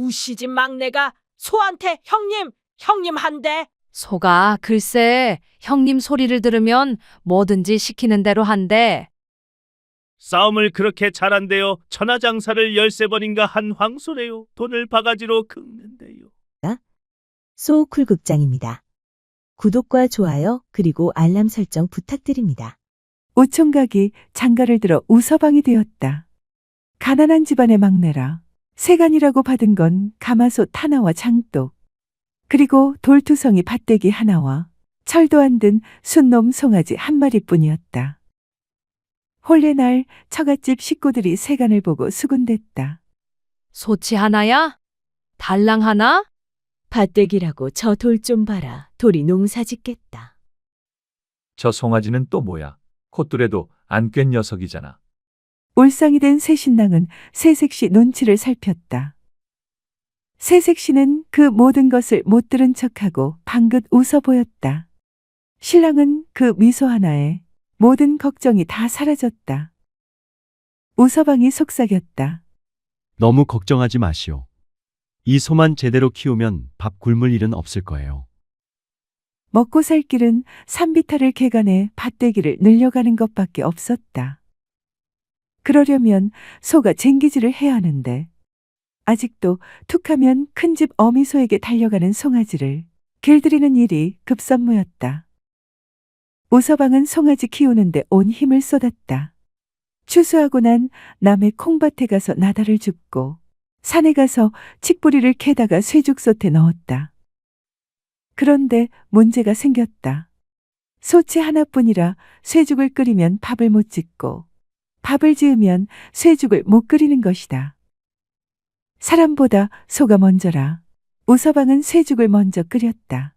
우시집 막내가 소한테 형님 한대. 소가 글쎄 형님 소리를 들으면 뭐든지 시키는 대로 한대. 싸움을 그렇게 잘한대요. 천하장사를 13번인가 한 황소래요. 돈을 바가지로 긁는데요. 소쿨극장입니다. 구독과 좋아요 그리고 알람 설정 부탁드립니다. 오총각이 장가를 들어 우서방이 되었다. 가난한 집안의 막내라 세간이라고 받은 건 가마솥 하나와 장독, 그리고 돌투성이 밭대기 하나와 철도 안 든 순놈 송아지 한 마리뿐이었다. 혼례날 처갓집 식구들이 세간을 보고 수군댔다. 소치 하나야? 달랑 하나? 밭대기라고 저 돌 좀 봐라. 돌이 농사 짓겠다. 저 송아지는 또 뭐야? 콧뚜레도 안 꿰 녀석이잖아. 울상이 된 새신랑은 새색시 눈치를 살폈다. 새색시는 그 모든 것을 못 들은 척하고 방긋 웃어 보였다. 신랑은 그 미소 하나에 모든 걱정이 다 사라졌다. 우서방이 속삭였다. 너무 걱정하지 마시오. 이 소만 제대로 키우면 밥 굶을 일은 없을 거예요. 먹고 살 길은 산비탈을 개간해 밭대기를 늘려가는 것밖에 없었다. 그러려면 소가 쟁기질을 해야 하는데 아직도 툭하면 큰 집 어미소에게 달려가는 송아지를 길들이는 일이 급선무였다. 우서방은 송아지 키우는데 온 힘을 쏟았다. 추수하고 난 남의 콩밭에 가서 나다를 줍고 산에 가서 칡뿌리를 캐다가 쇠죽솥에 넣었다. 그런데 문제가 생겼다. 소치 하나뿐이라 쇠죽을 끓이면 밥을 못 짓고 밥을 지으면 쇠죽을 못 끓이는 것이다. 사람보다 소가 먼저라 우서방은 쇠죽을 먼저 끓였다.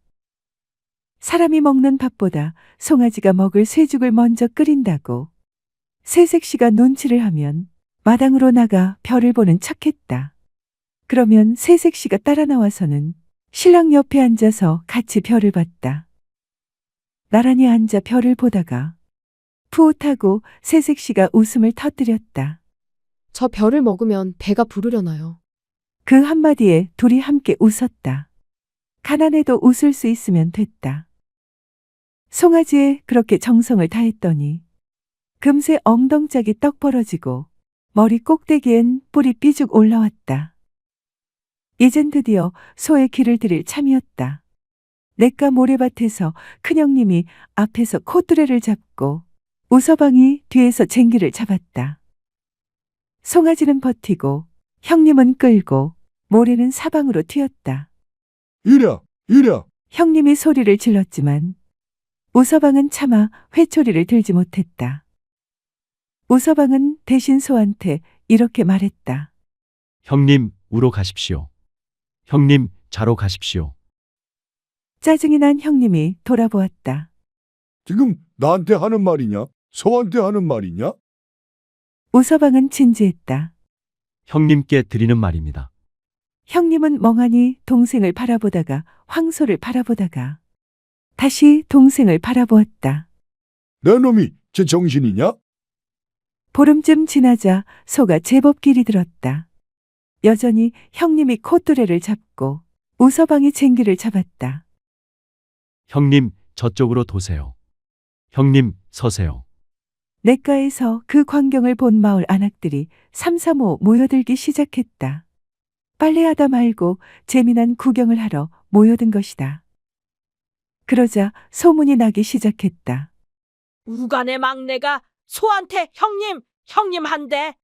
사람이 먹는 밥보다 송아지가 먹을 쇠죽을 먼저 끓인다고 새색시가 눈치를 하면 마당으로 나가 별을 보는 척했다. 그러면 새색시가 따라 나와서는 신랑 옆에 앉아서 같이 별을 봤다. 나란히 앉아 별을 보다가 푸웃하고 새색시가 웃음을 터뜨렸다. 저 별을 먹으면 배가 부르려나요? 그 한마디에 둘이 함께 웃었다. 가난해도 웃을 수 있으면 됐다. 송아지에 그렇게 정성을 다했더니 금세 엉덩짝이 떡 벌어지고 머리 꼭대기엔 뿔이 삐죽 올라왔다. 이젠 드디어 소의 길을 들일 참이었다. 냇가 모래밭에서 큰형님이 앞에서 콧뚜레를 잡고 우서방이 뒤에서 쟁기를 잡았다. 송아지는 버티고 형님은 끌고 모래는 사방으로 튀었다. 이랴. 형님이 소리를 질렀지만 우서방은 차마 회초리를 들지 못했다. 우서방은 대신 소한테 이렇게 말했다. 형님, 우로 가십시오. 형님, 자로 가십시오. 짜증이 난 형님이 돌아보았다. 지금 나한테 하는 말이냐? 소한테 하는 말이냐? 우서방은 진지했다. 형님께 드리는 말입니다. 형님은 멍하니 동생을 바라보다가 황소를 바라보다가 다시 동생을 바라보았다. 내 놈이 제 정신이냐? 보름쯤 지나자 소가 제법 길이 들었다. 여전히 형님이 콧뚜레를 잡고 우서방이 쟁기를 잡았다. 형님, 저쪽으로 도세요. 형님, 서세요. 냇가에서 그 광경을 본 마을 안악들이 삼삼오오 모여들기 시작했다. 빨래하다 말고 재미난 구경을 하러 모여든 것이다. 그러자 소문이 나기 시작했다. 우간의 막내가 소한테 형님 한대.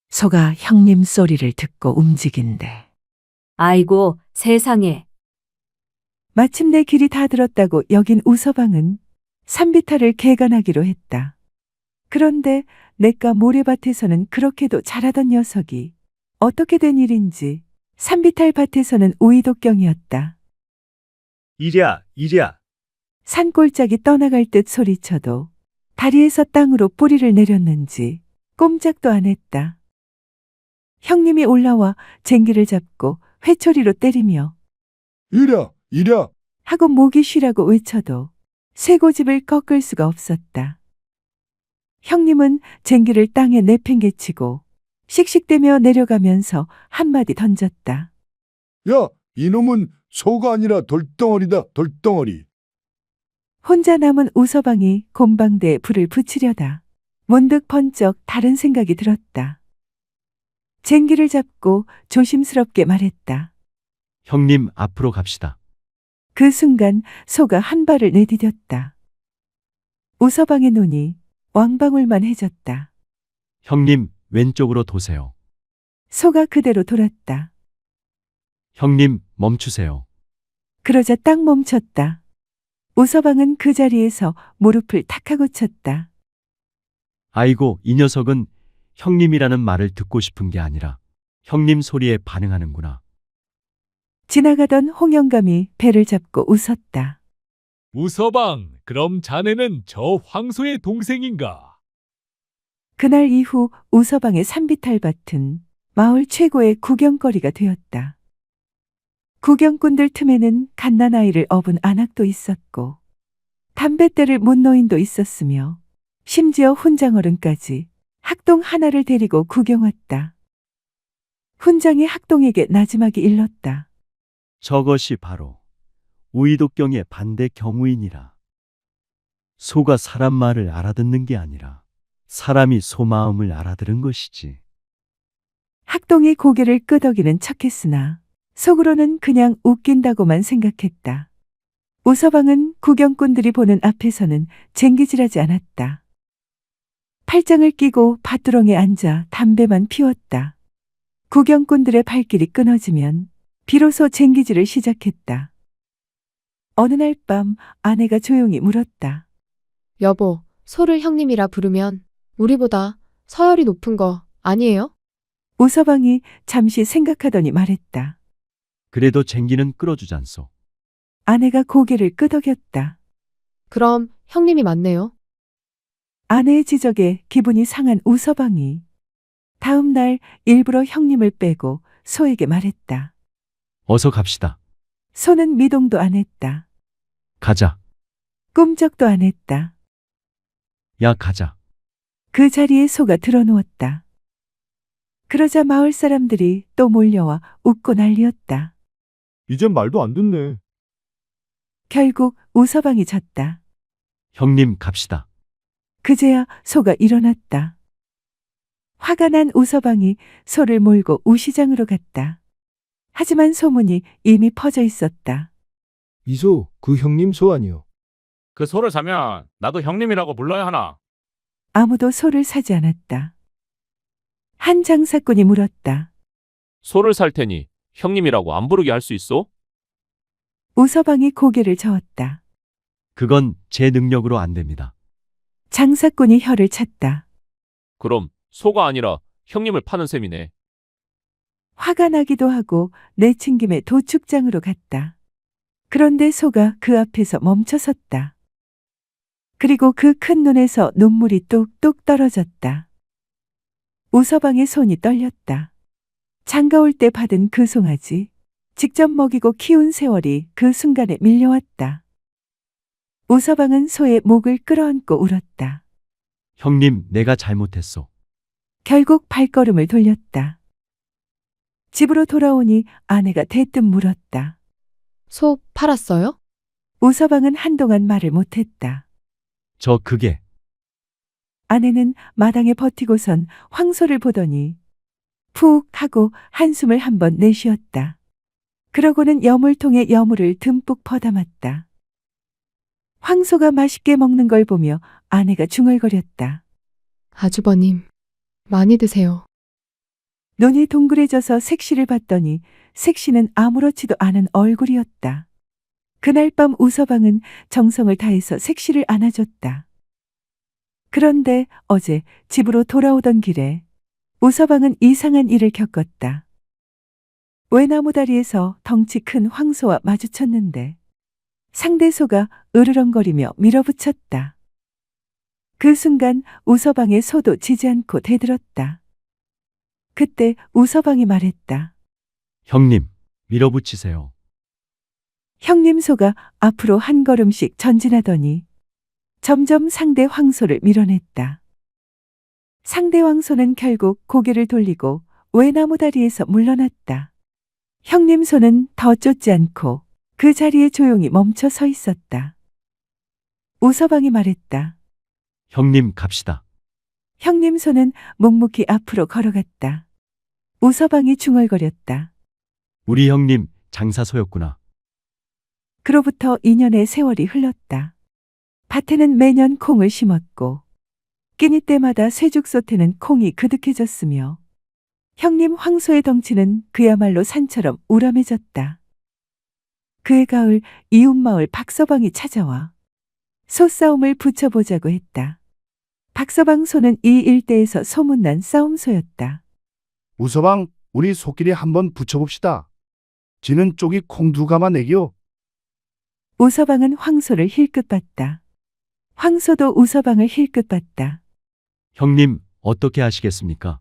소가 형님 소리를 듣고 움직인대. 아이고 세상에. 마침내 길이 다 들었다고 여긴 우서방은 산비탈을 개간하기로 했다. 그런데 냇가 모래밭에서는 그렇게도 잘하던 녀석이 어떻게 된 일인지 산비탈 밭에서는 우이독경이었다. 이랴. 산골짜기 떠나갈 듯 소리쳐도 다리에서 땅으로 뿌리를 내렸는지 꼼짝도 안 했다. 형님이 올라와 쟁기를 잡고 회초리로 때리며 이랴. 하고 목이 쉬라고 외쳐도 쇠고집을 꺾을 수가 없었다. 형님은 쟁기를 땅에 내팽개치고 씩씩대며 내려가면서 한마디 던졌다. 야, 이놈은 소가 아니라 돌덩어리다, 돌덩어리. 혼자 남은 우서방이 곰방대에 불을 붙이려다 문득 번쩍 다른 생각이 들었다. 쟁기를 잡고 조심스럽게 말했다. 형님, 앞으로 갑시다. 그 순간 소가 한 발을 내디뎠다. 우서방의 눈이 왕방울만 해졌다. 형님, 왼쪽으로 도세요. 소가 그대로 돌았다. 형님, 멈추세요. 그러자 딱 멈췄다. 우서방은 그 자리에서 무릎을 탁 하고 쳤다. 아이고, 이 녀석은 형님이라는 말을 듣고 싶은 게 아니라 형님 소리에 반응하는구나. 지나가던 홍영감이 배를 잡고 웃었다. 우서방, 그럼 자네는 저 황소의 동생인가? 그날 이후 우서방의 산비탈밭은 마을 최고의 구경거리가 되었다. 구경꾼들 틈에는 갓난아이를 업은 안악도 있었고 담뱃대를 문 노인도 있었으며 심지어 훈장어른까지 학동 하나를 데리고 구경 왔다. 훈장이 학동에게 나지막이 일렀다. 저것이 바로 우이독경의 반대 경우이니라. 소가 사람 말을 알아듣는 게 아니라 사람이 소 마음을 알아들은 것이지. 학동이 고개를 끄덕이는 척했으나 속으로는 그냥 웃긴다고만 생각했다. 우서방은 구경꾼들이 보는 앞에서는 쟁기질하지 않았다. 팔짱을 끼고 밭두렁에 앉아 담배만 피웠다. 구경꾼들의 발길이 끊어지면 비로소 쟁기질을 시작했다. 어느 날 밤 아내가 조용히 물었다. 여보, 소를 형님이라 부르면 우리보다 서열이 높은 거 아니에요? 우서방이 잠시 생각하더니 말했다. 그래도 쟁기는 끌어주잖소. 아내가 고개를 끄덕였다. 그럼 형님이 맞네요. 아내의 지적에 기분이 상한 우서방이 다음 날 일부러 형님을 빼고 소에게 말했다. 어서 갑시다. 소는 미동도 안 했다. 가자. 꿈쩍도 안 했다. 야, 가자. 그 자리에 소가 드러누웠다. 그러자 마을 사람들이 또 몰려와 웃고 난리였다. 이젠 말도 안 듣네. 결국 우서방이 졌다. 형님, 갑시다. 그제야 소가 일어났다. 화가 난 우서방이 소를 몰고 우시장으로 갔다. 하지만 소문이 이미 퍼져 있었다. 이 소, 그 형님 소 아니요. 그 소를 사면 나도 형님이라고 불러야 하나? 아무도 소를 사지 않았다. 한 장사꾼이 물었다. 소를 살 테니 형님이라고 안 부르게 할 수 있어? 우서방이 고개를 저었다. 그건 제 능력으로 안 됩니다. 장사꾼이 혀를 찼다. 그럼 소가 아니라 형님을 파는 셈이네. 화가 나기도 하고 내친김에 도축장으로 갔다. 그런데 소가 그 앞에서 멈춰섰다. 그리고 그 큰 눈에서 눈물이 뚝뚝 떨어졌다. 우서방의 손이 떨렸다. 장가올 때 받은 그 송아지, 직접 먹이고 키운 세월이 그 순간에 밀려왔다. 우서방은 소의 목을 끌어안고 울었다. 형님, 내가 잘못했소. 결국 발걸음을 돌렸다. 집으로 돌아오니 아내가 대뜸 물었다. 소 팔았어요? 우서방은 한동안 말을 못했다. 그게 아내는 마당에 버티고선 황소를 보더니 푹 하고 한숨을 한번 내쉬었다. 그러고는 여물통에 여물을 듬뿍 퍼담았다. 황소가 맛있게 먹는 걸 보며 아내가 중얼거렸다. 아주버님, 많이 드세요. 눈이 동그래져서 색시를 봤더니 색시는 아무렇지도 않은 얼굴이었다. 그날 밤 우서방은 정성을 다해서 색시를 안아줬다. 그런데 어제 집으로 돌아오던 길에 우서방은 이상한 일을 겪었다. 외나무 다리에서 덩치 큰 황소와 마주쳤는데 상대 소가 으르렁거리며 밀어붙였다. 그 순간 우서방의 소도 지지 않고 대들었다. 그때 우서방이 말했다. 형님, 밀어붙이세요. 형님 소가 앞으로 한 걸음씩 전진하더니 점점 상대 황소를 밀어냈다. 상대 황소는 결국 고개를 돌리고 외나무 다리에서 물러났다. 형님 손은 더 쫓지 않고 그 자리에 조용히 멈춰 서 있었다. 우서방이 말했다. 형님 갑시다. 형님 손은 묵묵히 앞으로 걸어갔다. 우서방이 중얼거렸다. 우리 형님 장사소였구나. 그로부터 2년의 세월이 흘렀다. 밭에는 매년 콩을 심었고 끼니 때마다 쇠죽솥에는 콩이 그득해졌으며 형님 황소의 덩치는 그야말로 산처럼 우람해졌다. 그해 가을 이웃마을 박서방이 찾아와 소싸움을 붙여보자고 했다. 박서방 소는 이 일대에서 소문난 싸움소였다. 우서방, 우리 소끼리 한번 붙여봅시다. 지는 쪽이 콩 2가마 내기요. 우서방은 황소를 힐끗 봤다. 황소도 우서방을 힐끗 봤다. 형님 어떻게 하시겠습니까?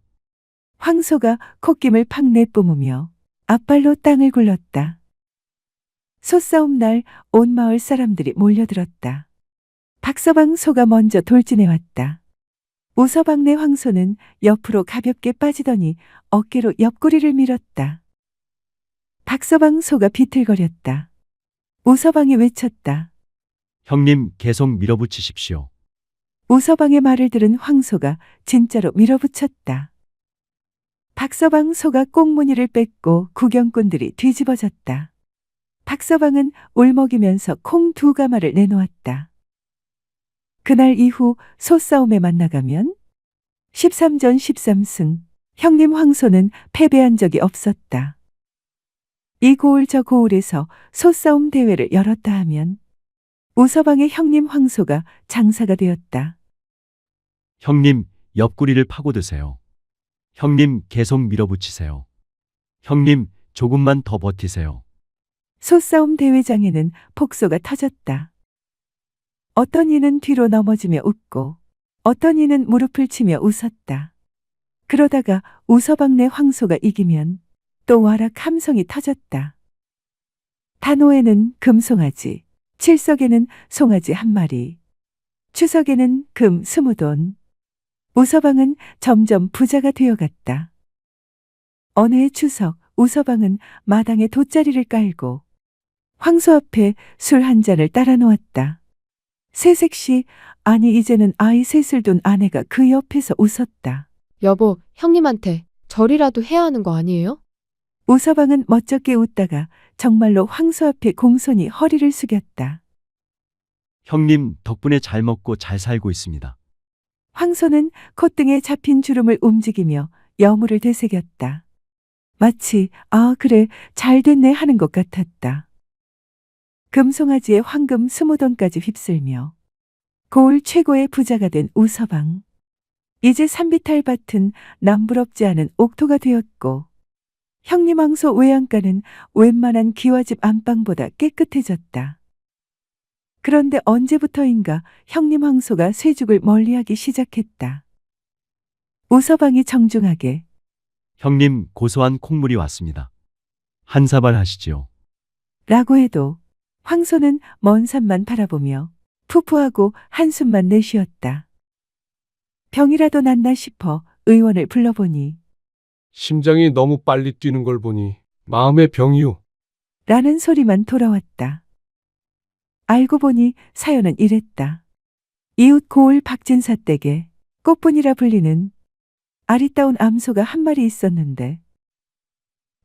황소가 콧김을 팍 내뿜으며 앞발로 땅을 굴렀다. 소싸움 날 온 마을 사람들이 몰려들었다. 박서방 소가 먼저 돌진해 왔다. 우서방네 황소는 옆으로 가볍게 빠지더니 어깨로 옆구리를 밀었다. 박서방 소가 비틀거렸다. 우서방이 외쳤다. 형님 계속 밀어붙이십시오. 우서방의 말을 들은 황소가 진짜로 밀어붙였다. 박서방 소가 꽁무니를 뺏고 구경꾼들이 뒤집어졌다. 박서방은 울먹이면서 콩 2가마를 내놓았다. 그날 이후 소싸움에 만나가면 13전 13승, 형님 황소는 패배한 적이 없었다. 이 고을 저 고을에서 소싸움 대회를 열었다 하면 우서방의 형님 황소가 장사가 되었다. 형님 옆구리를 파고드세요. 형님 계속 밀어붙이세요. 형님 조금만 더 버티세요. 소싸움 대회장에는 폭소가 터졌다. 어떤 이는 뒤로 넘어지며 웃고 어떤 이는 무릎을 치며 웃었다. 그러다가 우서방네 황소가 이기면 또 와락 함성이 터졌다. 단오에는 금송아지, 칠석에는 송아지 1마리, 추석에는 금 20돈. 우서방은 점점 부자가 되어갔다. 어느 해 추석, 우서방은 마당에 돗자리를 깔고 황소 앞에 술 한 잔을 따라 놓았다. 새색시, 아니 이제는 아이 셋을 둔 아내가 그 옆에서 웃었다. 여보, 형님한테 절이라도 해야 하는 거 아니에요? 우서방은 멋쩍게 웃다가 정말로 황소 앞에 공손히 허리를 숙였다. 형님 덕분에 잘 먹고 잘 살고 있습니다. 황소는 콧등에 잡힌 주름을 움직이며 여물을 되새겼다. 마치 아 그래 잘 됐네 하는 것 같았다. 금송아지의 황금 20돈까지 휩쓸며 고을 최고의 부자가 된 우서방. 이제 산비탈 밭은 남부럽지 않은 옥토가 되었고 형님 황소 외양간은 웬만한 기와집 안방보다 깨끗해졌다. 그런데 언제부터인가 형님 황소가 쇠죽을 멀리하기 시작했다. 우서방이 정중하게 형님 고소한 콩물이 왔습니다. 한 사발 하시지요. 라고 해도 황소는 먼 산만 바라보며 푸푸하고 한숨만 내쉬었다. 병이라도 났나 싶어 의원을 불러보니 심장이 너무 빨리 뛰는 걸 보니 마음의 병이요. 라는 소리만 돌아왔다. 알고 보니 사연은 이랬다. 이웃 고을 박진사 댁에 꽃분이라 불리는 아리따운 암소가 1마리 있었는데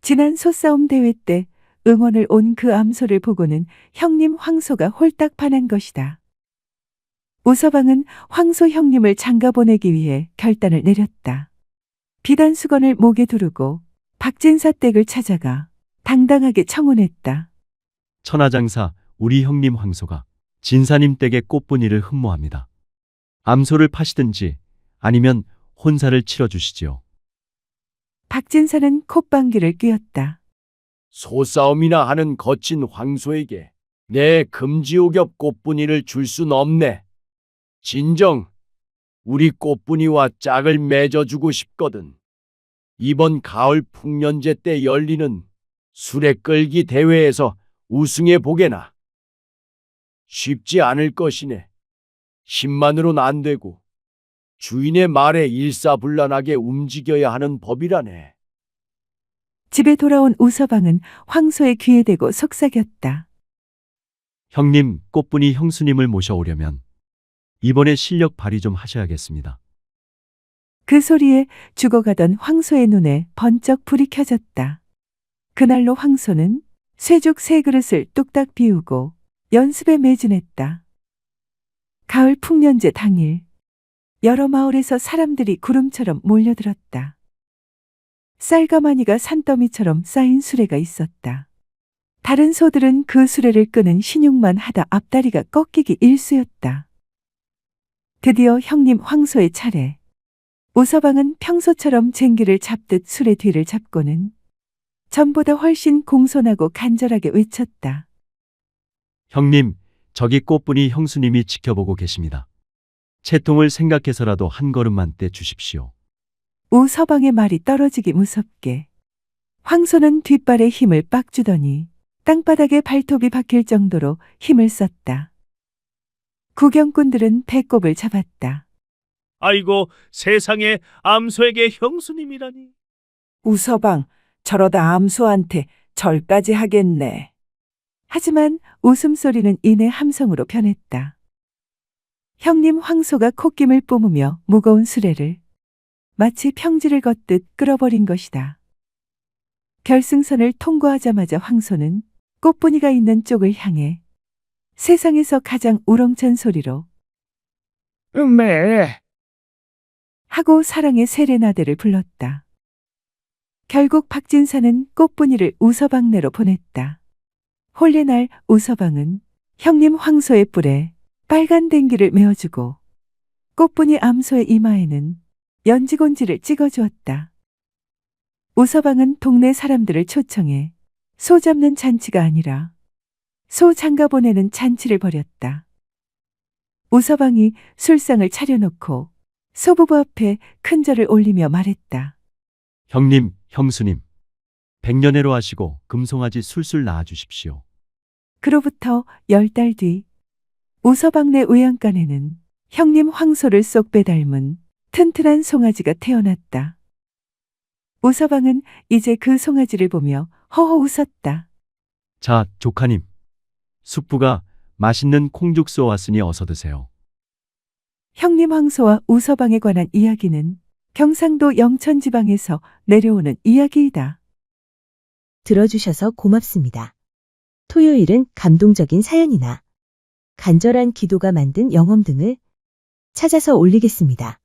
지난 소싸움 대회 때 응원을 온 그 암소를 보고는 형님 황소가 홀딱 반한 것이다. 우서방은 황소 형님을 장가 보내기 위해 결단을 내렸다. 비단 수건을 목에 두르고 박진사 댁을 찾아가 당당하게 청혼했다. 천하장사 우리 형님 황소가 진사님 댁의 꽃분이를 흠모합니다. 암소를 파시든지 아니면 혼사를 치러주시지요. 박진사는 콧방귀를 뀌었다. 소싸움이나 하는 거친 황소에게 내 금지옥엽 꽃분이를 줄 순 없네. 진정 우리 꽃분이와 짝을 맺어주고 싶거든. 이번 가을 풍년제 때 열리는 수레 끌기 대회에서 우승해 보게나. 쉽지 않을 것이네. 힘만으론 안 되고 주인의 말에 일사불란하게 움직여야 하는 법이라네. 집에 돌아온 우서방은 황소의 귀에 대고 속삭였다. 형님, 꽃분이 형수님을 모셔오려면 이번에 실력 발휘 좀 하셔야겠습니다. 그 소리에 죽어가던 황소의 눈에 번쩍 불이 켜졌다. 그날로 황소는 쇠죽 3그릇을 뚝딱 비우고 연습에 매진했다. 가을 풍년제 당일, 여러 마을에서 사람들이 구름처럼 몰려들었다. 쌀가마니가 산더미처럼 쌓인 수레가 있었다. 다른 소들은 그 수레를 끄는 신용만 하다 앞다리가 꺾이기 일쑤였다. 드디어 형님 황소의 차례. 우서방은 평소처럼 쟁기를 잡듯 수레 뒤를 잡고는 전보다 훨씬 공손하고 간절하게 외쳤다. 형님, 저기 꽃분이 형수님이 지켜보고 계십니다. 채통을 생각해서라도 한 걸음만 떼 주십시오. 우서방의 말이 떨어지기 무섭게 황소는 뒷발에 힘을 빡 주더니 땅바닥에 발톱이 박힐 정도로 힘을 썼다. 구경꾼들은 배꼽을 잡았다. 아이고, 세상에 암소에게 형수님이라니. 우서방, 저러다 암소한테 절까지 하겠네. 하지만 웃음소리는 이내 함성으로 변했다. 형님 황소가 콧김을 뿜으며 무거운 수레를 마치 평지를 걷듯 끌어버린 것이다. 결승선을 통과하자마자 황소는 꽃분이가 있는 쪽을 향해 세상에서 가장 우렁찬 소리로 음메. 하고 사랑의 세레나데를 불렀다. 결국 박진사는 꽃분이를 우서방내로 보냈다. 홀레날 우서방은 형님 황소의 뿔에 빨간 댕기를 메어주고 꽃분이 암소의 이마에는 연지곤지를 찍어주었다. 우서방은 동네 사람들을 초청해 소 잡는 잔치가 아니라 소 장가 보내는 잔치를 벌였다. 우서방이 술상을 차려놓고 소부부 앞에 큰 절을 올리며 말했다. 형님, 형수님, 백년해로 하시고 금송아지 술술 낳아주십시오. 그로부터 10달 뒤 우서방네 우양간에는 형님 황소를 쏙 빼닮은 튼튼한 송아지가 태어났다. 우서방은 이제 그 송아지를 보며 허허 웃었다. 자, 조카님. 숙부가 맛있는 콩죽 쏘았으니 어서 드세요. 형님 황소와 우서방에 관한 이야기는 경상도 영천지방에서 내려오는 이야기이다. 들어주셔서 고맙습니다. 토요일은 감동적인 사연이나 간절한 기도가 만든 영험 등을 찾아서 올리겠습니다.